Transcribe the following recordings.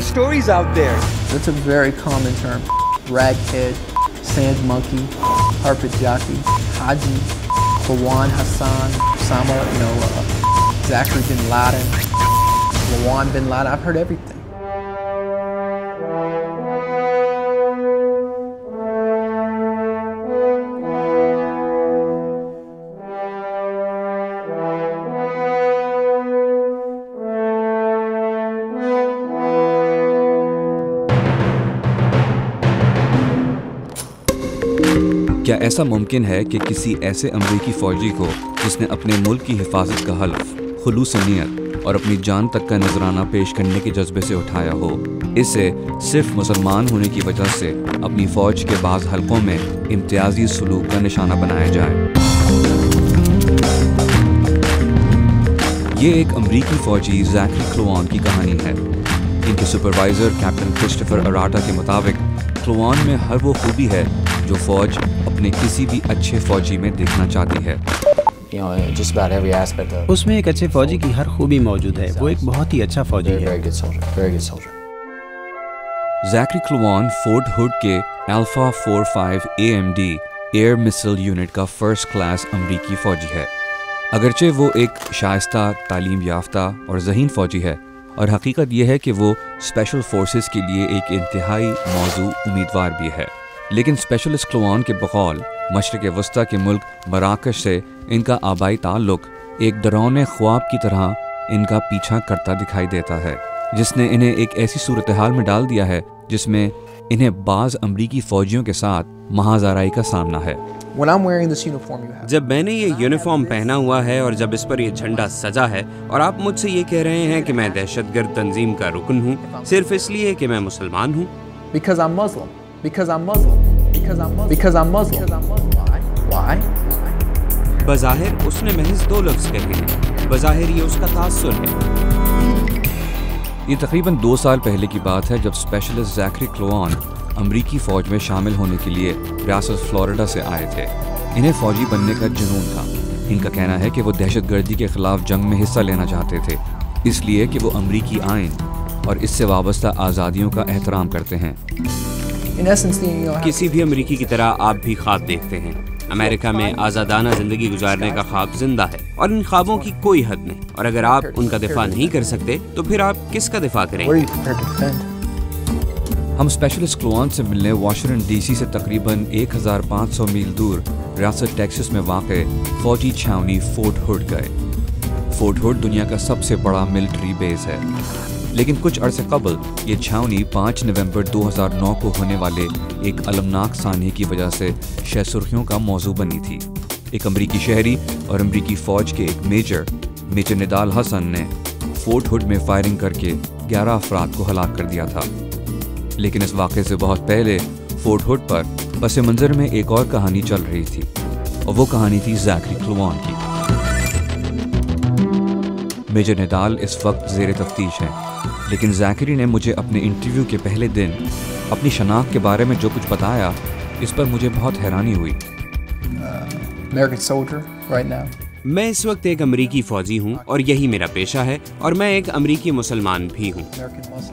stories out there. That's a very common term. Raghead, sand monkey, carpet jockey, Haji, Lawan Hassan, Osama, Zachary bin Laden, Lawan bin Laden. I've heard everything. کیا ایسا ممکن ہے کہ کسی ایسے امریکی فوجی کو جس نے اپنے ملک کی حفاظت کا حلف خلوص نیت اور اپنی جان تک کا نذرانہ پیش کرنے کے جذبے سے اٹھایا ہو، اسے صرف مسلمان ہونے کی وجہ سے اپنی فوج کے بعض حلقوں میں امتیازی سلوک کا نشانہ بنایا جائے؟ یہ ایک امریکی فوجی زیکری کلوان کی کہانی ہے۔ ان کے سپروائزر کیپٹن کرسٹوفر اراٹا کے مطابق کلوان میں ہر وہ خوبی ہے جو فوج اپنے کسی بھی اچھے فوجی میں دیکھنا چاہتی ہے۔ اس میں ایک اچھے فوجی کی ہر خوبی موجود ہے، وہ ایک بہت ہی اچھا فوجی ہے۔ زیکری کلوان فورٹ ہوڈ کے الفا 45 AMD ایئر مسل یونٹ کا فرسٹ کلاس امریکی فوجی ہے۔ اگرچہ وہ ایک شائستہ، تعلیم یافتہ اور ذہین فوجی ہے، اور حقیقت یہ ہے کہ وہ اسپیشل فورسز کے لیے ایک انتہائی موزوں امیدوار بھی ہے، لیکن اسپیشلسٹ کلوان کے بقول مشرق وسطیٰ کے ملک مراکش سے ان کا آبائی تعلق ایک ڈراؤنے خواب کی طرح ان کا پیچھا کرتا دکھائی دیتا ہے، جس نے انہیں ایک ایسی صورتحال میں ڈال دیا ہے جس میں انہیں بعض امریکی فوجیوں کے ساتھ محاذ آرائی کا سامنا ہے۔ جب میں نے یہ یونیفارم پہنا ہوا ہے اور جب اس پر یہ جھنڈا سجا ہے اور آپ مجھ سے یہ کہہ رہے ہیں کہ میں دہشت گرد تنظیم کا رکن ہوں صرف اس لیے کہ میں مسلمان ہوں، بظاہر اس نے محض 2 لفظ کہے ہیں، بظاہر یہ اس کا تاثر ہے۔ یہ تقریباً 2 سال پہلے کی بات ہے جب اسپیشلسٹ زیکری کلوان امریکی فوج میں شامل ہونے کے لیے ریاست فلوریڈا سے آئے تھے۔ انہیں فوجی بننے کا جنون تھا۔ ان کا کہنا ہے کہ وہ دہشت گردی کے خلاف جنگ میں حصہ لینا چاہتے تھے، اس لیے کہ وہ امریکی آئین اور اس سے وابستہ آزادیوں کا احترام کرتے ہیں۔ کسی بھی امریکی کی طرح آپ بھی خواب دیکھتے ہیں۔ امریکہ میں آزادانہ زندگی گزارنے کا خواب زندہ ہے اور ان خوابوں کی کوئی حد نہیں، اور اگر آپ ان کا دفاع نہیں کر سکتے تو پھر آپ کس کا دفاع کریں گے؟ ہم اسپیشلسٹ کلوان سے ملنے واشنگٹن DC سے تقریباً 1500 میل دور ریاست ٹیکسس میں واقع فوجی چھاونی فورٹ ہوڈ گئے۔ فورٹ ہوڈ دنیا کا سب سے بڑا ملٹری بیس ہے، لیکن کچھ عرصے قبل یہ چھاونی 5 نومبر 2009 کو ہونے والے ایک المناک سانحے کی وجہ سے شہ سرخیوں کا موضوع بنی تھی۔ ایک امریکی شہری اور امریکی فوج کے ایک میجر ندال حسن نے فورٹ ہوڈ میں فائرنگ کر کے 11 افراد کو ہلاک کر دیا تھا۔ لیکن اس واقعے سے بہت پہلے فورٹ ہوڈ پر پس منظر میں ایک اور کہانی چل رہی تھی، اور وہ کہانی تھی زیکری کلوان کی۔ میجر ندال اس وقت زیر تفتیش ہیں، لیکن زیکری نے مجھے اپنے انٹرویو کے پہلے دن اپنی شناخت کے بارے میں جو کچھ بتایا، اس پر مجھے بہت حیرانی ہوئی۔ میں اس وقت ایک امریکی فوجی ہوں اور یہی میرا پیشہ ہے، اور میں ایک امریکی مسلمان بھی ہوں۔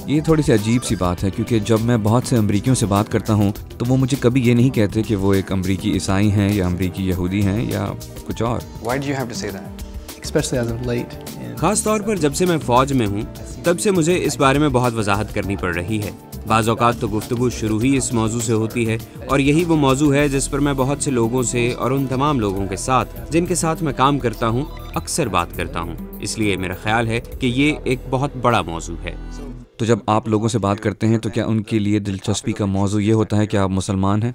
یہ تھوڑی سی عجیب سی بات ہے، کیونکہ جب میں بہت سے امریکیوں سے بات کرتا ہوں تو وہ مجھے کبھی یہ نہیں کہتے کہ وہ ایک امریکی عیسائی ہیں یا امریکی یہودی ہیں یا کچھ اور۔ خاص طور پر جب سے میں فوج میں ہوں تب سے مجھے اس بارے میں بہت وضاحت کرنی پڑ رہی ہے۔ بعض اوقات تو گفتگو شروع ہی اس موضوع سے ہوتی ہے، اور یہی وہ موضوع ہے جس پر میں بہت سے لوگوں سے اور ان تمام لوگوں کے ساتھ جن کے ساتھ میں کام کرتا ہوں اکثر بات کرتا ہوں، اس لیے میرا خیال ہے کہ یہ ایک بہت بڑا موضوع ہے۔ تو جب آپ لوگوں سے بات کرتے ہیں تو کیا ان کے لیے دلچسپی کا موضوع یہ ہوتا ہے کہ آپ مسلمان ہیں؟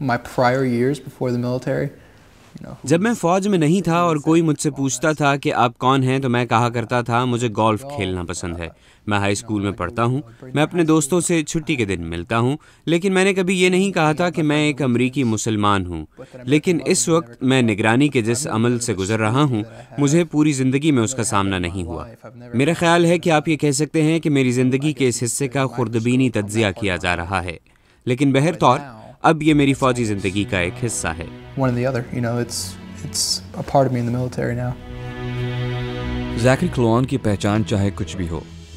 جب میں فوج میں نہیں تھا اور کوئی مجھ سے پوچھتا تھا کہ آپ کون ہیں تو میں کہا کرتا تھا مجھے گولف کھیلنا پسند ہے، میں ہائی اسکول میں پڑھتا ہوں، میں اپنے دوستوں سے چھٹی کے دن ملتا ہوں، لیکن میں نے کبھی یہ نہیں کہا تھا کہ میں ایک امریکی مسلمان ہوں۔ لیکن اس وقت میں نگرانی کے جس عمل سے گزر رہا ہوں مجھے پوری زندگی میں اس کا سامنا نہیں ہوا۔ میرا خیال ہے کہ آپ یہ کہہ سکتے ہیں کہ میری زندگی کے اس حصے کا خوردبینی تجزیہ کیا جا رہا ہے، لیکن بہرطور اب یہ میری فوجی زندگی کا ایک حصہ ہے۔ زیکری کلوان کی پہچان چاہے کچھ بھی ہو،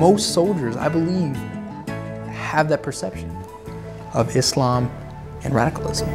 Most soldiers, I believe, have that perception of Islam and radicalism.